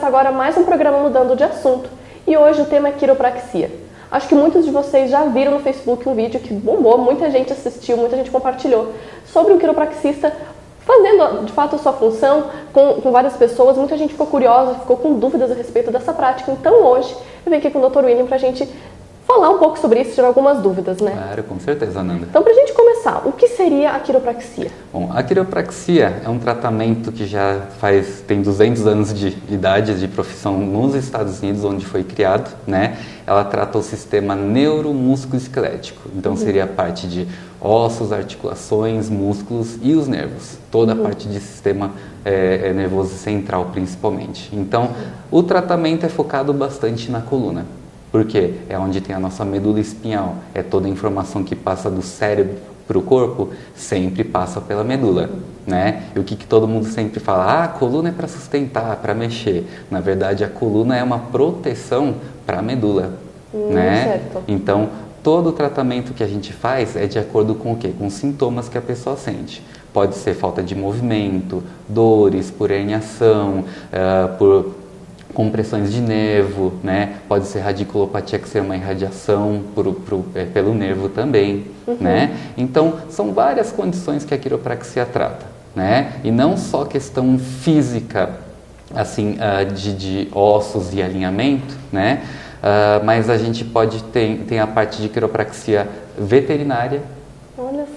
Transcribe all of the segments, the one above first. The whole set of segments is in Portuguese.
começa agora mais um programa Mudando de Assunto e hoje o tema é quiropraxia. Acho que muitos de vocês já viram no Facebook um vídeo que bombou, muita gente assistiu, muita gente compartilhou sobre um quiropraxista fazendo de fato a sua função com várias pessoas. Muita gente ficou curiosa, ficou com dúvidas a respeito dessa prática. Então hoje eu venho aqui com o Dr. William para a gente falar um pouco sobre isso, tirar algumas dúvidas, né? Claro, com certeza, Ananda. Então, para a gente começar, o que seria a quiropraxia? Bom, a quiropraxia é um tratamento que já tem 200 anos de idade, de profissão nos Estados Unidos, onde foi criado, né? Ela trata o sistema neuromusculoesquelético. Então, seria a parte de ossos, articulações, músculos e os nervos. Toda a parte de sistema nervoso central, principalmente. Então, o tratamento é focado bastante na coluna. Porque é onde tem a nossa medula espinhal, é toda a informação que passa do cérebro para o corpo, sempre passa pela medula, né? E o que todo mundo sempre fala, a coluna é para sustentar, para mexer. Na verdade, a coluna é uma proteção para a medula, né? Certo. Então, todo o tratamento que a gente faz é de acordo com o quê? Com os sintomas que a pessoa sente. Pode ser falta de movimento, dores, por herniação, por compressões de nervo, né? Pode ser radiculopatia, que seria uma irradiação pelo nervo também, né? Então, são várias condições que a quiropraxia trata, né? E não só questão física, assim, de ossos e alinhamento, né? Mas a gente tem a parte de quiropraxia veterinária,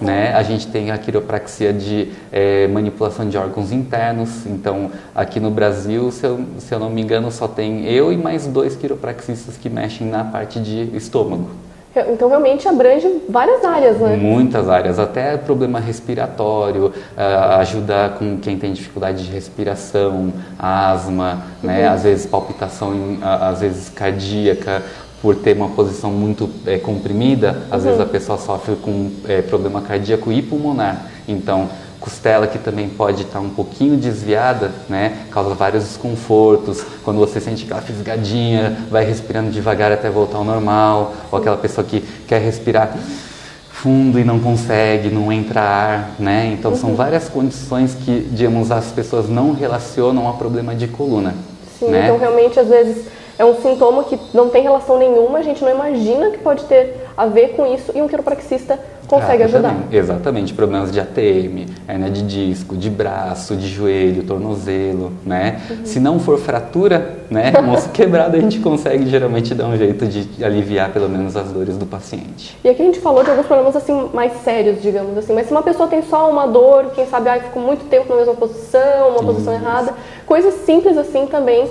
né? A gente tem a quiropraxia de manipulação de órgãos internos. Então, aqui no Brasil, se eu não me engano, só tem eu e mais 2 quiropraxistas que mexem na parte de estômago. Então, realmente abrange várias áreas, né? Muitas áreas, até problema respiratório, ajudar com quem tem dificuldade de respiração, asma, né? Às vezes palpitação, às vezes cardíaca, por ter uma posição muito comprimida, às vezes a pessoa sofre com problema cardíaco e pulmonar. Então, costela que também pode estar um pouquinho desviada, né, causa vários desconfortos. Quando você sente aquela fisgadinha, vai respirando devagar até voltar ao normal. Ou aquela pessoa que quer respirar fundo e não consegue, não entra ar, né? Então, são várias condições que, digamos, as pessoas não relacionam a problema de coluna. Sim, né? Então realmente às vezes é um sintoma que não tem relação nenhuma, a gente não imagina que pode ter a ver com isso e um quiropraxista consegue ajudar. Também. Exatamente, problemas de ATM, hernia de disco, de braço, de joelho, tornozelo, né? Se não for fratura, né, osso quebrado, a gente consegue geralmente dar um jeito de aliviar pelo menos as dores do paciente. E aqui a gente falou de alguns problemas assim mais sérios, digamos assim, mas se uma pessoa tem só uma dor, quem sabe ficou muito tempo na mesma posição, uma posição errada, coisas simples assim também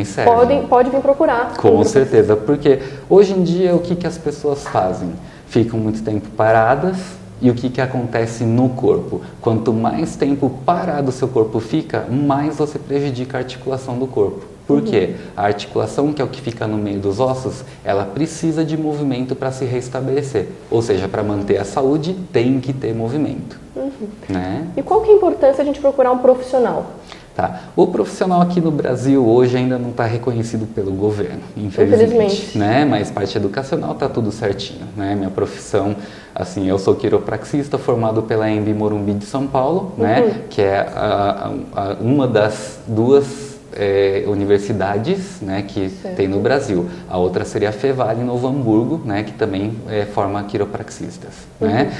serve. Pode vir procurar. Com certeza, porque hoje em dia o que as pessoas fazem? Ficam muito tempo paradas e o que acontece no corpo? Quanto mais tempo parado o seu corpo fica, mais você prejudica a articulação do corpo. Por quê? A articulação, que é o que fica no meio dos ossos, ela precisa de movimento para se restabelecer. Ou seja, para manter a saúde, tem que ter movimento. Né? E qual que é a importância de a gente procurar um profissional? Tá. O profissional aqui no Brasil hoje ainda não está reconhecido pelo governo, infelizmente. Né? Mas parte educacional está tudo certinho. Né? Minha profissão, assim, eu sou quiropraxista formado pela EMB Morumbi de São Paulo, né? Que é uma das 2 universidades, né, que tem no Brasil. A outra seria a Fevale em Novo Hamburgo, né, que também forma quiropraxistas. Né?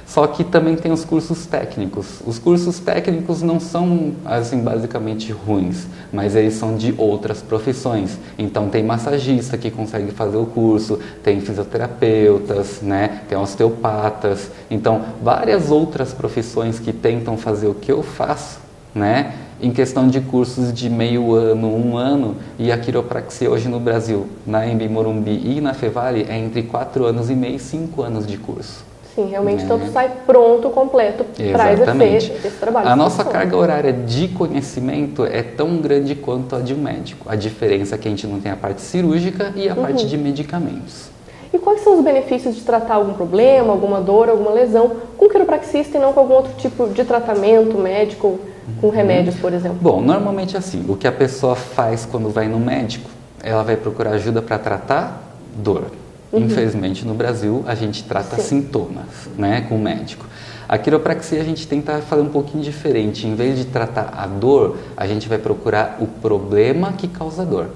Só que também tem os cursos técnicos. Os cursos técnicos não são, assim, basicamente ruins, mas eles são de outras profissões. Então tem massagista que consegue fazer o curso, tem fisioterapeutas, né? Tem osteopatas. Então, várias outras profissões que tentam fazer o que eu faço, né? Em questão de cursos de meio ano, 1 ano, e a quiropraxia hoje no Brasil, na EMB Morumbi e na Fevale, é entre 4 anos e meio e 5 anos de curso. Sim, realmente todo sai pronto, completo, para exercer esse trabalho. A nossa carga horária de conhecimento é tão grande quanto a de um médico. A diferença é que a gente não tem a parte cirúrgica e a parte de medicamentos. E quais são os benefícios de tratar algum problema, alguma dor, alguma lesão com quiropraxista e não com algum outro tipo de tratamento médico, com remédios, por exemplo? Bom, normalmente assim, o que a pessoa faz quando vai no médico, ela vai procurar ajuda para tratar dor. Infelizmente, no Brasil, a gente trata sintomas, né, com o médico. A quiropraxia a gente tenta fazer um pouquinho diferente. Em vez de tratar a dor, a gente vai procurar o problema que causa dor.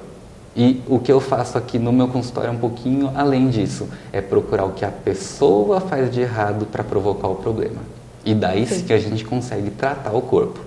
E o que eu faço aqui no meu consultório é um pouquinho além disso. É procurar o que a pessoa faz de errado para provocar o problema. E daí sim que a gente consegue tratar o corpo.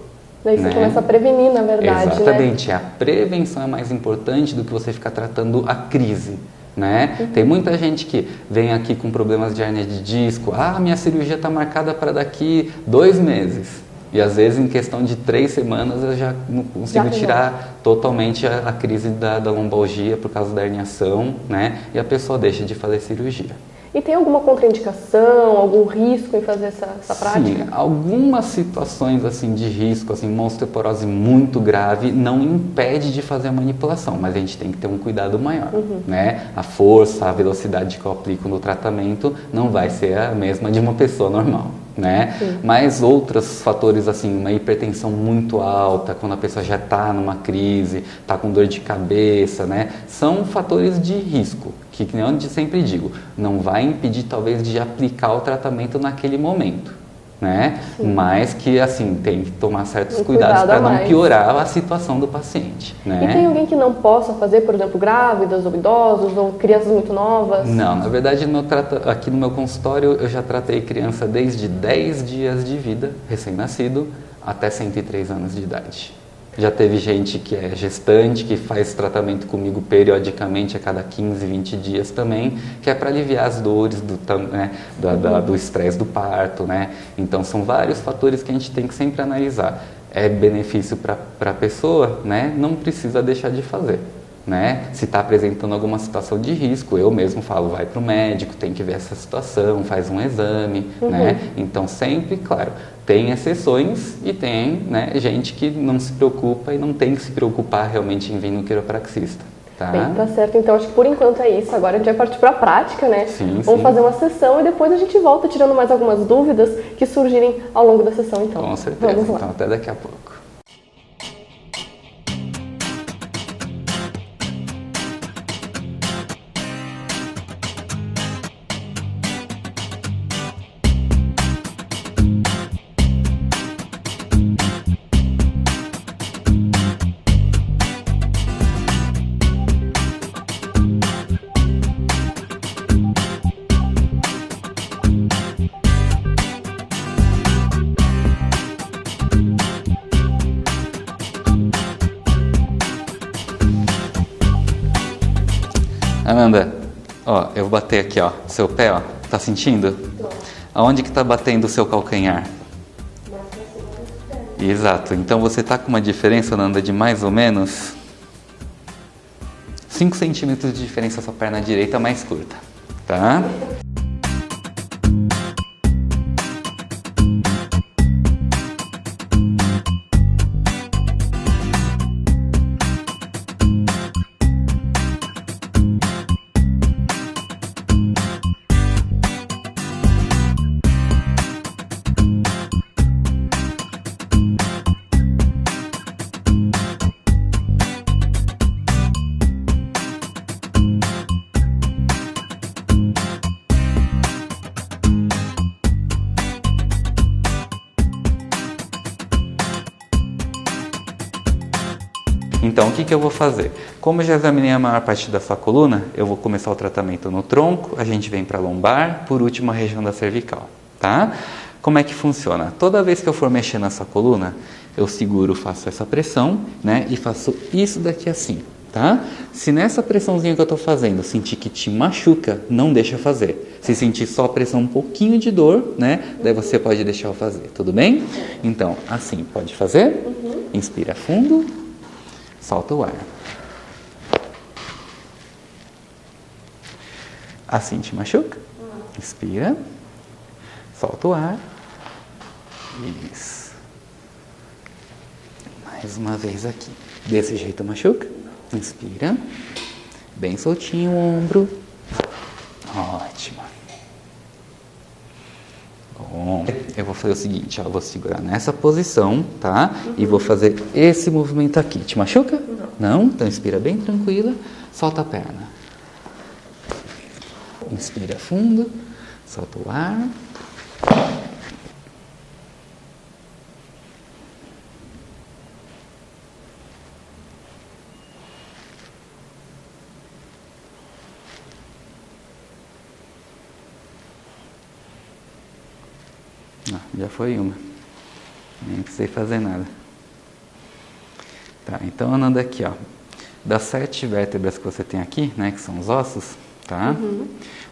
Daí você começa a prevenir, na verdade, exatamente. A prevenção é mais importante do que você ficar tratando a crise. Né? Tem muita gente que vem aqui com problemas de hérnia de disco. Minha cirurgia está marcada para daqui 2 meses. E às vezes em questão de 3 semanas eu já não consigo tirar totalmente a crise da lombalgia por causa da herniação, né? E a pessoa deixa de fazer cirurgia. E tem alguma contraindicação, algum risco em fazer essa prática? Sim, algumas situações assim, de risco, assim, uma osteoporose muito grave não impede de fazer a manipulação, mas a gente tem que ter um cuidado maior. Né? A força, a velocidade que eu aplico no tratamento não vai ser a mesma de uma pessoa normal. Né? Mas outros fatores, assim, uma hipertensão muito alta, quando a pessoa já está numa crise, está com dor de cabeça, né? São fatores de risco, que nem eu sempre digo, não vai impedir talvez de aplicar o tratamento naquele momento, né? Mas que assim, tem que tomar certos cuidados para não piorar a situação do paciente, né? E tem alguém que não possa fazer, por exemplo, grávidas ou idosos ou crianças muito novas? Não, na verdade aqui no meu consultório eu já tratei criança desde 10 dias de vida, recém-nascido, até 103 anos de idade. Já teve gente que é gestante, que faz tratamento comigo periodicamente a cada 15, 20 dias também, que é para aliviar as dores do estresse do parto, né? Então são vários fatores que a gente tem que sempre analisar. É benefício para a pessoa, né? Não precisa deixar de fazer. Né? Se está apresentando alguma situação de risco, eu mesmo falo, vai para o médico, tem que ver essa situação, faz um exame, né? Então sempre, claro, tem exceções e tem, né, gente que não se preocupa e não tem que se preocupar realmente em vir no quiropraxista. Tá? Bem, tá certo. Então acho que por enquanto é isso. Agora a gente vai partir para a prática, né? Vamos Sim. fazer uma sessão e depois a gente volta tirando mais algumas dúvidas que surgirem ao longo da sessão, então. Com certeza. Vamos lá. Então até daqui a pouco. Amanda, ó, eu vou bater aqui, ó, seu pé, ó, tá sentindo? Tô. Aonde que tá batendo o seu calcanhar? Exato, então você tá com uma diferença, Amanda, de mais ou menos 5 centímetros de diferença, sua perna direita mais curta, tá? Então, o que eu vou fazer? Como eu já examinei a maior parte da sua coluna, eu vou começar o tratamento no tronco, a gente vem para a lombar, por último a região da cervical, tá? Como é que funciona? Toda vez que eu for mexer nessa coluna, eu seguro, faço essa pressão, né? E faço isso daqui assim, tá? Se nessa pressãozinha que eu estou fazendo, sentir que te machuca, não deixa fazer. Se sentir só a pressão, um pouquinho de dor, né? Daí você pode deixar eu fazer, tudo bem? Então, assim, pode fazer? Inspira fundo. Solta o ar. Assim te machuca? Inspira. Solta o ar. Isso. Mais uma vez aqui. Desse jeito machuca? Inspira. Bem soltinho o ombro. Ótimo. Bom, eu vou fazer o seguinte, ó, eu vou segurar nessa posição, tá? E vou fazer esse movimento aqui. Te machuca? Não? Então inspira bem tranquila, solta a perna. Inspira fundo, solta o ar. Já foi uma. Nem precisei fazer nada. Tá, então andando aqui, ó. Das 7 vértebras que você tem aqui, né, que são os ossos, tá?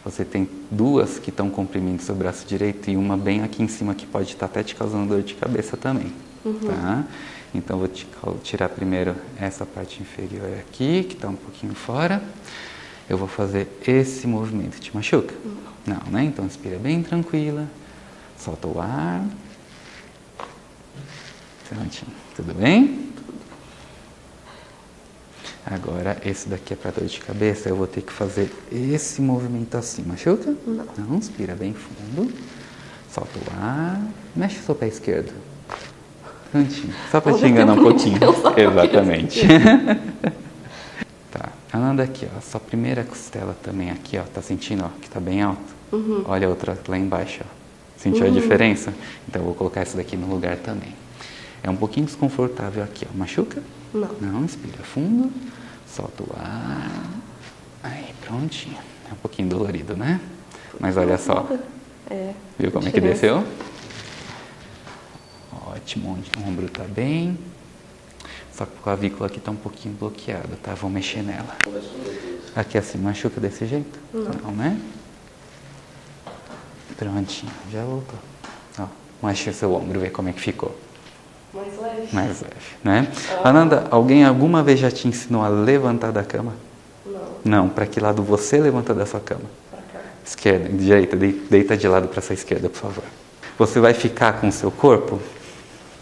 Você tem 2 que estão comprimindo seu braço direito e uma bem aqui em cima que pode estar até te causando dor de cabeça também, tá? Então vou tirar primeiro essa parte inferior aqui, que está um pouquinho fora. Eu vou fazer esse movimento. Te machuca? Não, né? Então inspira bem tranquila, solta o ar. Prontinho. Tudo bem? Agora, esse daqui é para dor de cabeça, eu vou ter que fazer esse movimento assim. Machuca? Não, inspira bem fundo. Solta o ar. Mexe o seu pé esquerdo. Prontinho. Só para te enganar um pouquinho. Exatamente. Tá. Andando aqui, ó. Sua primeira costela também aqui, ó. Tá sentindo, ó, que tá bem alto? Olha a outra lá embaixo, ó. Sentiu a diferença? Então eu vou colocar essa daqui no lugar também. É um pouquinho desconfortável aqui, ó. Machuca? Não, inspira fundo, solta o ar. Aí, prontinho. É um pouquinho dolorido, né? Mas olha só. Viu como é que desceu? Ótimo, o ombro tá bem. Só que a clavícula aqui tá um pouquinho bloqueada, tá? Vou mexer nela. Aqui assim, machuca desse jeito? Não, né? Prontinho, já voltou. Ó, mexe seu ombro, vê como é que ficou. Mais leve, né? Ananda, alguém alguma vez já te ensinou a levantar da cama? Não, para que lado você levanta da sua cama? Pra cá. Esquerda, direita, deita de lado para sua esquerda, por favor. Você vai ficar com o seu corpo,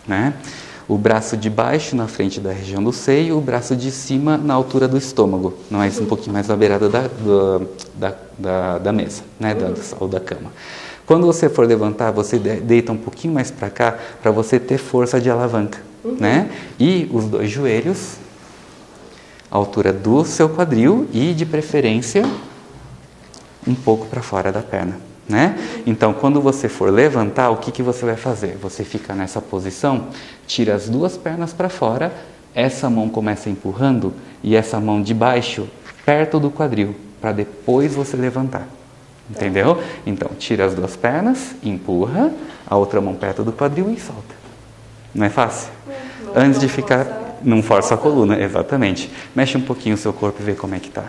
né? O braço de baixo na frente da região do seio, o braço de cima na altura do estômago, não é isso, um pouquinho mais na beirada da mesa, né? Ou da cama. Quando você for levantar, você deita um pouquinho mais para cá, para você ter força de alavanca, né? E os 2 joelhos, à altura do seu quadril e, de preferência, um pouco para fora da perna, né? Então, quando você for levantar, o que você vai fazer? Você fica nessa posição, tira as 2 pernas para fora, essa mão começa empurrando e essa mão de baixo perto do quadril, para depois você levantar. Entendeu? Então, tira as 2 pernas, empurra, a outra mão perto do quadril e solta. Não é fácil? Antes de ficar... Não força a coluna, exatamente. Mexe um pouquinho o seu corpo e vê como é que tá.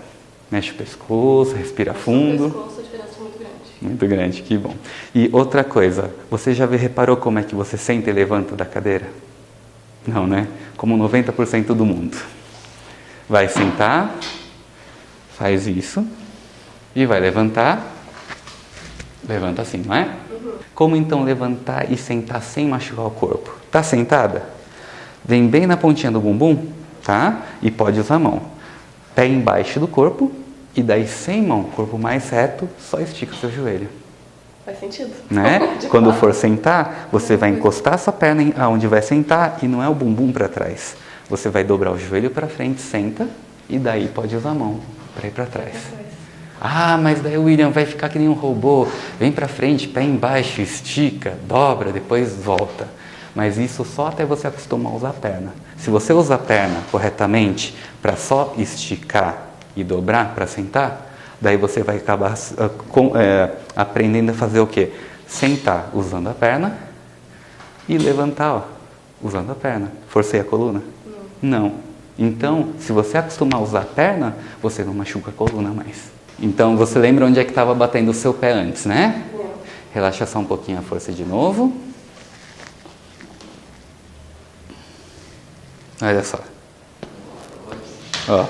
Mexe o pescoço, respira fundo. O pescoço, a diferença é muito grande. Muito grande, que bom. E outra coisa, você já reparou como é que você senta e levanta da cadeira? Não, né? Como 90% do mundo. Vai sentar, faz isso, e vai levantar. Levanta assim, não é? Como então levantar e sentar sem machucar o corpo? Tá sentada? Vem bem na pontinha do bumbum, tá? E pode usar a mão. Pé embaixo do corpo e daí sem mão, corpo mais reto, só estica o seu joelho. Faz sentido. Né? Quando for sentar, você vai encostar a sua perna aonde vai sentar e não é o bumbum para trás. Você vai dobrar o joelho para frente, senta e daí pode usar a mão para ir para trás. Ah, mas daí o William vai ficar que nem um robô. Vem para frente, pé embaixo, estica, dobra, depois volta. Mas isso só até você acostumar a usar a perna. Se você usar a perna corretamente para só esticar e dobrar para sentar, daí você vai acabar aprendendo a fazer o quê? Sentar usando a perna e levantar, ó, usando a perna. Forcei a coluna? Não. Então, se você acostumar a usar a perna, você não machuca a coluna mais. Então, você lembra onde é que estava batendo o seu pé antes, né? Relaxa só um pouquinho a força de novo. Olha só. Ó.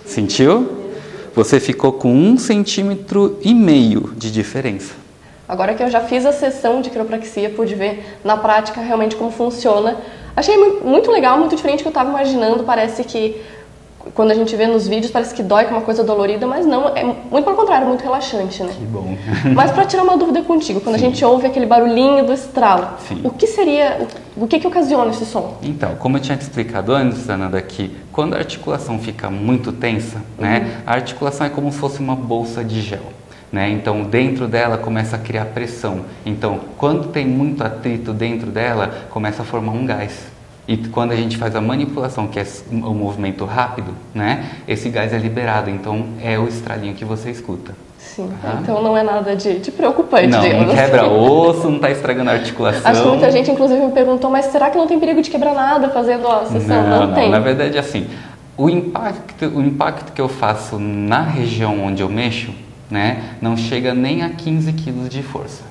Sentiu? Você ficou com 1,5 centímetro de diferença. Agora que eu já fiz a sessão de quiropraxia, pude ver na prática realmente como funciona. Achei muito legal, muito diferente do que eu estava imaginando. Parece que quando a gente vê nos vídeos, parece que dói, que é uma coisa dolorida, mas não, é muito pelo contrário, muito relaxante, né? Que bom. Mas para tirar uma dúvida contigo, quando a gente ouve aquele barulhinho do estralo, o que ocasiona esse som? Então, como eu tinha te explicado antes, Ananda, que quando a articulação fica muito tensa, né, a articulação é como se fosse uma bolsa de gel. Né? Então, dentro dela começa a criar pressão. Então, quando tem muito atrito dentro dela, começa a formar um gás. E quando a gente faz a manipulação, que é o movimento rápido, né, esse gás é liberado, então é o estralinho que você escuta. Sim, então não é nada de preocupante, não, digamos. Não quebra osso, não está estragando a articulação. Acho que muita gente, inclusive, me perguntou, mas será que não tem perigo de quebrar nada fazendo a sessão? Não tem. Na verdade, assim, o impacto que eu faço na região onde eu mexo, né, não chega nem a 15 quilos de força.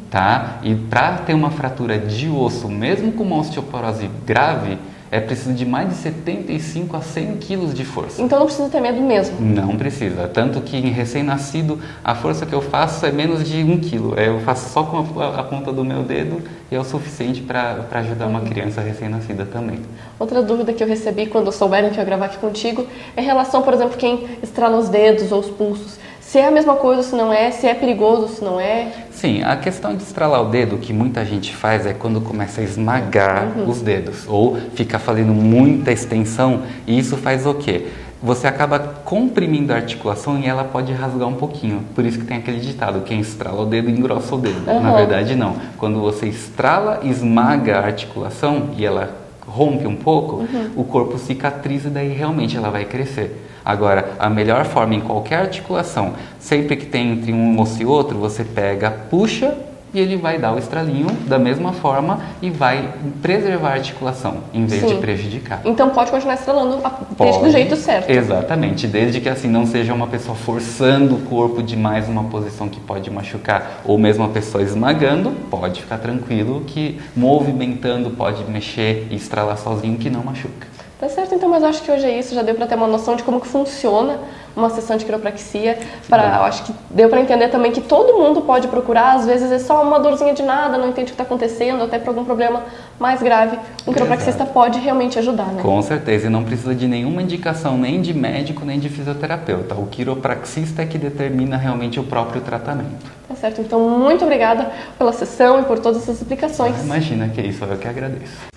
Tá? E para ter uma fratura de osso, mesmo com uma osteoporose grave, é preciso de mais de 75 a 100 quilos de força. Então não precisa ter medo mesmo? Não precisa. Tanto que em recém-nascido, a força que eu faço é menos de 1 quilo. Eu faço só com a ponta do meu dedo e é o suficiente para ajudar uma criança recém-nascida também. Outra dúvida que eu recebi quando souberam que eu ia gravar aqui contigo é em relação, por exemplo, quem estrala os dedos ou os pulsos. Se é a mesma coisa, se não é, se é perigoso, se não é. Sim, a questão de estralar o dedo, que muita gente faz, é quando começa a esmagar os dedos, ou fica fazendo muita extensão, e isso faz o quê? Você acaba comprimindo a articulação e ela pode rasgar um pouquinho. Por isso que tem aquele ditado, quem estrala o dedo engrossa o dedo. Na verdade, não. Quando você estrala, esmaga a articulação e ela rompe um pouco, o corpo cicatriza e daí realmente ela vai crescer. Agora, a melhor forma em qualquer articulação, sempre que tem entre um osso e outro, você pega, puxa e ele vai dar o estralinho da mesma forma e vai preservar a articulação, em vez de prejudicar. Então pode continuar estralando desde do jeito certo. Exatamente, desde que assim não seja uma pessoa forçando o corpo demais numa posição que pode machucar, ou mesmo a pessoa esmagando, pode ficar tranquilo que movimentando pode mexer e estralar sozinho que não machuca. Tá certo, então, mas acho que hoje é isso, já deu para ter uma noção de como que funciona uma sessão de quiropraxia. Eu acho que deu para entender também que todo mundo pode procurar, às vezes é só uma dorzinha de nada, não entende o que está acontecendo, até por algum problema mais grave. Um quiropraxista pode realmente ajudar, né? Com certeza, e não precisa de nenhuma indicação, nem de médico, nem de fisioterapeuta. O quiropraxista é que determina realmente o próprio tratamento. Tá certo, então muito obrigada pela sessão e por todas essas explicações. Imagina que é isso, eu que agradeço.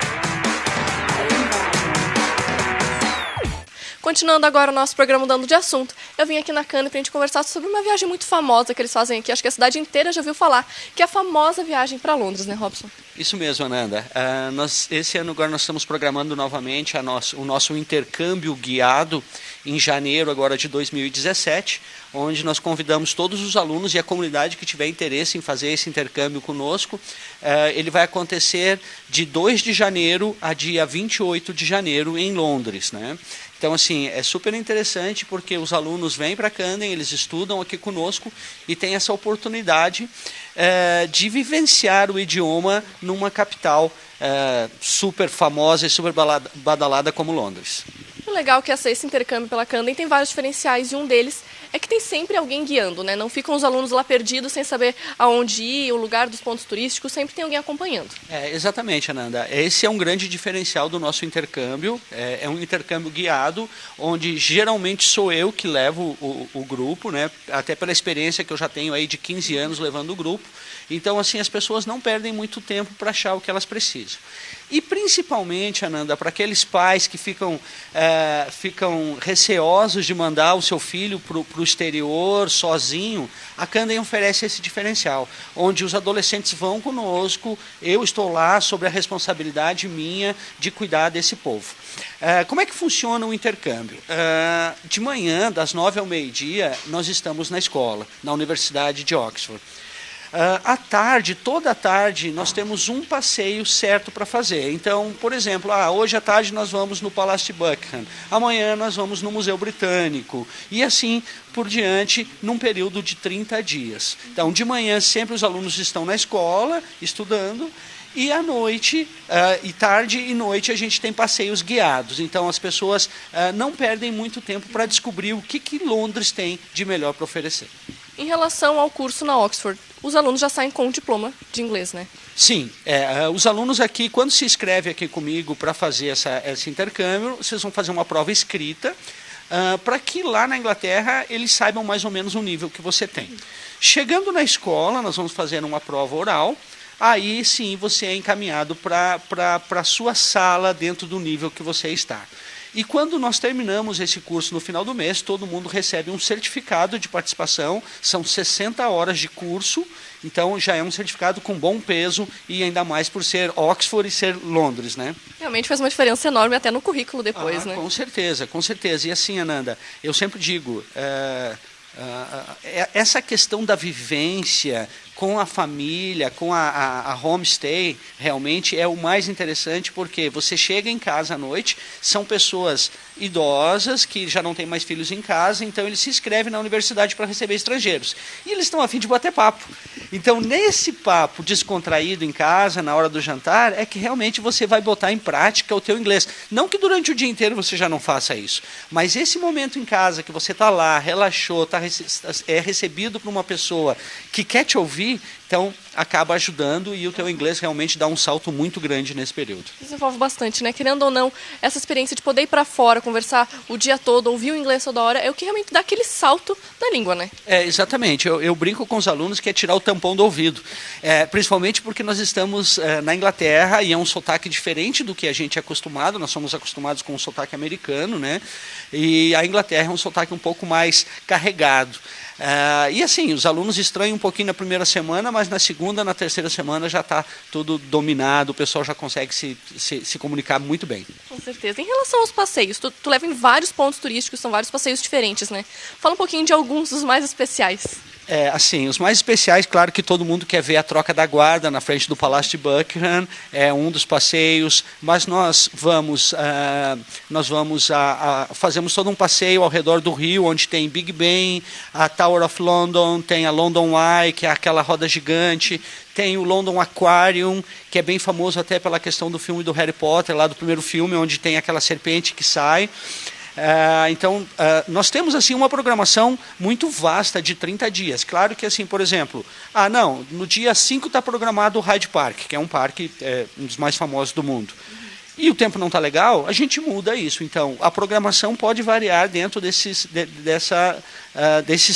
Continuando agora o nosso programa Mudando de Assunto, eu vim aqui na Cana para a gente conversar sobre uma viagem muito famosa que eles fazem aqui, acho que a cidade inteira já ouviu falar, que é a famosa viagem para Londres, né, Robson? Isso mesmo, Ananda. Esse ano agora nós estamos programando novamente o nosso intercâmbio guiado em janeiro agora de 2017, onde nós convidamos todos os alunos e a comunidade que tiver interesse em fazer esse intercâmbio conosco. Ele vai acontecer de 2 de janeiro a dia 28 de janeiro em Londres, né? Então, assim, é super interessante porque os alunos vêm para Camden, eles estudam aqui conosco e têm essa oportunidade de vivenciar o idioma numa capital super famosa e super badalada como Londres. O legal é que esse intercâmbio pela Camden tem vários diferenciais e um deles é que tem sempre alguém guiando, né? Não ficam os alunos lá perdidos sem saber aonde ir, o lugar dos pontos turísticos, sempre tem alguém acompanhando. Exatamente, Ananda. Esse é um grande diferencial do nosso intercâmbio. É um intercâmbio guiado, onde geralmente sou eu que levo o grupo, né? Até pela experiência que eu já tenho aí de 15 anos levando o grupo. Então, assim, as pessoas não perdem muito tempo para achar o que elas precisam. E principalmente, Ananda, para aqueles pais que ficam receosos de mandar o seu filho para o exterior sozinho, a Camden oferece esse diferencial, onde os adolescentes vão conosco, eu estou lá sobre a responsabilidade minha de cuidar desse povo. Como é que funciona o intercâmbio? De manhã, das 9 ao meio-dia, nós estamos na escola, na Universidade de Oxford. À tarde, toda a tarde, nós temos um passeio certo para fazer. Então, por exemplo, hoje à tarde nós vamos no Palácio de Buckingham, amanhã nós vamos no Museu Britânico, e assim por diante, num período de 30 dias. Então, de manhã, sempre os alunos estão na escola, estudando, e à noite, tarde e noite, a gente tem passeios guiados. Então, as pessoas não perdem muito tempo para descobrir o que Londres tem de melhor para oferecer. Em relação ao curso na Oxford, os alunos já saem com o diploma de inglês, né? Sim, os alunos aqui, quando se inscreve aqui comigo para fazer esse intercâmbio, vocês vão fazer uma prova escrita, para que lá na Inglaterra eles saibam mais ou menos o nível que você tem. Chegando na escola, nós vamos fazer uma prova oral, aí sim você é encaminhado para a sua sala dentro do nível que você está. E quando nós terminamos esse curso no final do mês, todo mundo recebe um certificado de participação, são 60 horas de curso, então já é um certificado com bom peso e ainda mais por ser Oxford e ser Londres, né? Realmente faz uma diferença enorme até no currículo depois, né? Com certeza, com certeza. E assim, Ananda, eu sempre digo, essa questão da vivência com a família, com a homestay, realmente é o mais interessante, porque você chega em casa à noite, são pessoas idosas que já não têm mais filhos em casa, então eles se inscrevem na universidade para receber estrangeiros. E eles estão a fim de bater papo. Então, nesse papo descontraído em casa, na hora do jantar, é que realmente você vai botar em prática o teu inglês. Não que durante o dia inteiro você já não faça isso, mas esse momento em casa que você está lá, relaxou, é recebido por uma pessoa que quer te ouvir, então acaba ajudando e o teu inglês realmente dá um salto muito grande nesse período. Desenvolve bastante, né? Querendo ou não, essa experiência de poder ir para fora, conversar o dia todo, ouvir o inglês toda hora, é o que realmente dá aquele salto da língua, né? Exatamente. Eu brinco com os alunos que é tirar o tampão do ouvido. Principalmente porque nós estamos na Inglaterra e é um sotaque diferente do que a gente é acostumado. Nós somos acostumados com o sotaque americano, né? E a Inglaterra é um sotaque um pouco mais carregado. E assim, os alunos estranham um pouquinho na primeira semana, mas na segunda, na terceira semana já está tudo dominado, o pessoal já consegue se comunicar muito bem. Com certeza. Em relação aos passeios, tu leva em vários pontos turísticos, são vários passeios diferentes, né? Fala um pouquinho de alguns dos mais especiais. Assim, os mais especiais, claro que todo mundo quer ver a troca da guarda na frente do Palácio de Buckingham, é um dos passeios, mas nós fazemos todo um passeio ao redor do Rio, onde tem Big Ben, a Tower of London, tem a London Eye, que é aquela roda gigante, tem o London Aquarium, que é bem famoso até pela questão do filme do Harry Potter, lá do primeiro filme, onde tem aquela serpente que sai. Então, nós temos assim uma programação muito vasta de 30 dias. Claro que, assim, por exemplo, no dia 5 está programado o Hyde Park, que é um parque um dos mais famosos do mundo. E o tempo não está legal, a gente muda isso. Então, a programação pode variar dentro desses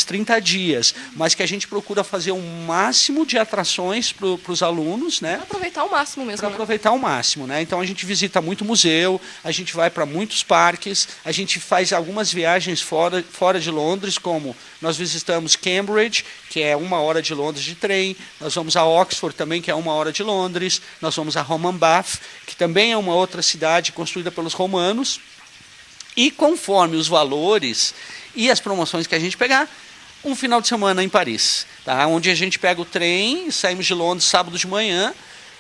30 dias, mas que a gente procura fazer o máximo de atrações para os alunos, né? Para aproveitar ao máximo mesmo. Para aproveitar ao máximo, né? Então, a gente visita muito museu, a gente vai para muitos parques, a gente faz algumas viagens fora de Londres, como nós visitamos Cambridge, que é 1 hora de Londres de trem, nós vamos a Oxford também, que é 1 hora de Londres, nós vamos a Roman Bath, que também é uma outra cidade construída pelos romanos, e conforme os valores e as promoções que a gente pegar, um final de semana em Paris, tá? Onde a gente pega o trem, saímos de Londres sábado de manhã,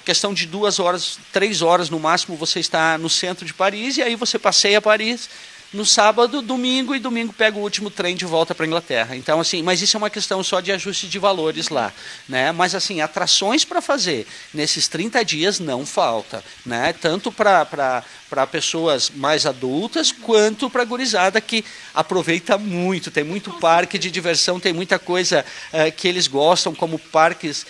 questão de 2 horas, 3 horas no máximo, você está no centro de Paris, e aí você passeia Paris no sábado, domingo, e domingo pega o último trem de volta para a Inglaterra. Então, assim, mas isso é uma questão só de ajuste de valores lá, né? Mas, assim, atrações para fazer nesses 30 dias não falta, né? Tanto para pessoas mais adultas, quanto para a gurizada que aproveita muito. Tem muito parque de diversão, tem muita coisa que eles gostam, como parques,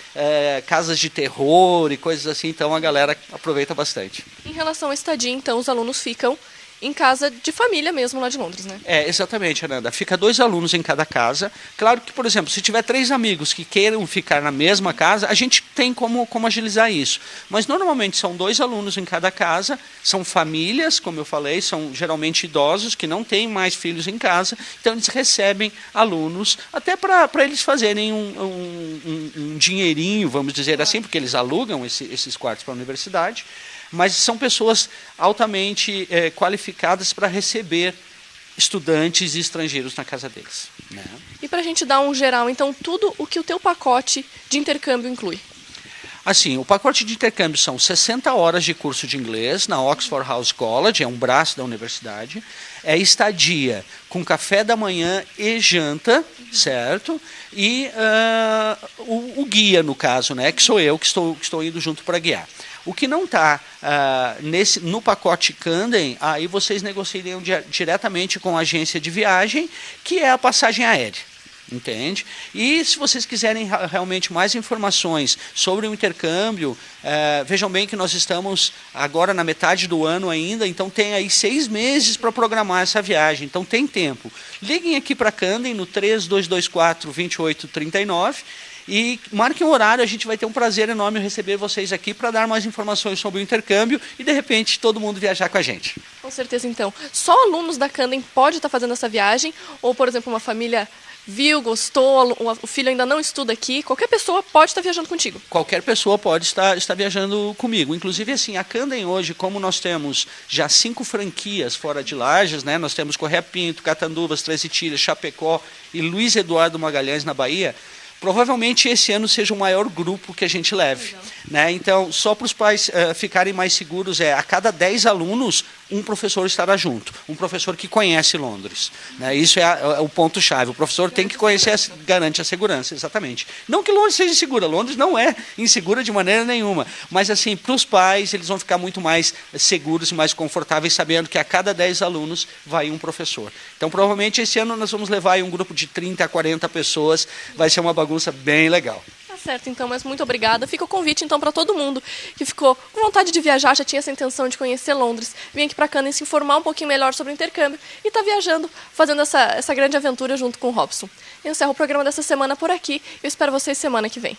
casas de terror e coisas assim, então a galera aproveita bastante. Em relação à estadia, então, os alunos ficam em casa de família mesmo lá de Londres, né? Exatamente, Ananda. Fica 2 alunos em cada casa. Claro que, por exemplo, se tiver 3 amigos que queiram ficar na mesma casa, a gente tem como agilizar isso. Mas normalmente são 2 alunos em cada casa, são famílias, como eu falei, são geralmente idosos que não têm mais filhos em casa, então eles recebem alunos, até para eles fazerem um dinheirinho, vamos dizer assim, porque eles alugam esses quartos para a universidade. Mas são pessoas altamente qualificadas para receber estudantes e estrangeiros na casa deles, né? E para a gente dar um geral, então, tudo o que o teu pacote de intercâmbio inclui? Assim, o pacote de intercâmbio são 60 horas de curso de inglês na Oxford House College, é um braço da universidade, é estadia com café da manhã e janta, certo? E o guia, no caso, né, que sou eu que estou indo junto para guiar. O que não está no pacote Camden, aí vocês negociariam diretamente com a agência de viagem, que é a passagem aérea. Entende? E se vocês quiserem realmente mais informações sobre o intercâmbio, vejam bem que nós estamos agora na metade do ano ainda, então tem aí 6 meses para programar essa viagem, então tem tempo. Liguem aqui para a Camden no 3224-2839 e marquem um horário, a gente vai ter um prazer enorme receber vocês aqui para dar mais informações sobre o intercâmbio e de repente todo mundo viajar com a gente. Com certeza, então. Só alunos da Camden pode estar fazendo essa viagem? Ou, por exemplo, uma família viu, gostou, o filho ainda não estuda aqui, qualquer pessoa pode estar viajando contigo? Qualquer pessoa pode estar viajando comigo. Inclusive, assim, a Camden hoje, como nós temos já 5 franquias fora de Lages, né? Nós temos Correia Pinto, Catanduvas, Três Itilhas, Chapecó e Luiz Eduardo Magalhães na Bahia. Provavelmente esse ano seja o maior grupo que a gente leve. Né? Então, só para os pais ficarem mais seguros, a cada 10 alunos, um professor estará junto. Um professor que conhece Londres. Né? Isso é o ponto-chave. O professor tem que conhecer, garante a segurança, exatamente. Não que Londres seja insegura, Londres não é insegura de maneira nenhuma. Mas, assim, para os pais, eles vão ficar muito mais seguros e mais confortáveis, sabendo que a cada 10 alunos vai um professor. Então, provavelmente, esse ano nós vamos levar aí um grupo de 30 a 40 pessoas. Vai ser uma bagunça bem legal. Tá certo, então, mas muito obrigada. Fica o convite, então, para todo mundo que ficou com vontade de viajar, já tinha essa intenção de conhecer Londres, vem aqui para Camden se informar um pouquinho melhor sobre o intercâmbio e tá viajando, fazendo essa grande aventura junto com o Robson. Eu encerro o programa dessa semana por aqui e eu espero vocês semana que vem.